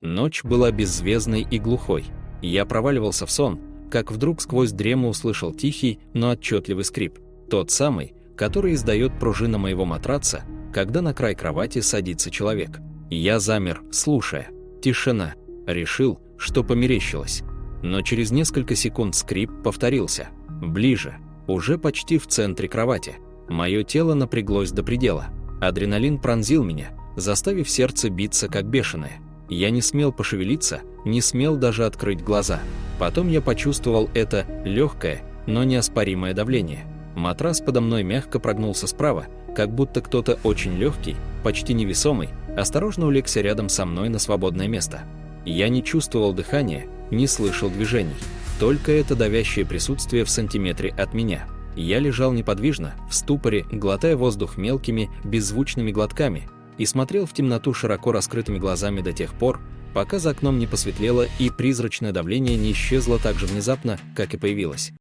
Ночь была беззвездной и глухой. Я проваливался в сон, как вдруг сквозь дрему услышал тихий, но отчетливый скрип. Тот самый, который издает пружина моего матраца, когда на край кровати садится человек. Я замер, слушая. Тишина. Решил, что померещилось. Но через несколько секунд скрип повторился. Ближе. Уже почти в центре кровати. Мое тело напряглось до предела. Адреналин пронзил меня, заставив сердце биться как бешеное. Я не смел пошевелиться, не смел даже открыть глаза. Потом я почувствовал это легкое, но неоспоримое давление. Матрас подо мной мягко прогнулся справа, как будто кто-то очень легкий, почти невесомый, осторожно улегся рядом со мной на свободное место. Я не чувствовал дыхания, не слышал движений. Только это давящее присутствие в сантиметре от меня. Я лежал неподвижно, в ступоре, глотая воздух мелкими, беззвучными глотками, и смотрел в темноту широко раскрытыми глазами до тех пор, пока за окном не посветлело и призрачное давление не исчезло так же внезапно, как и появилось.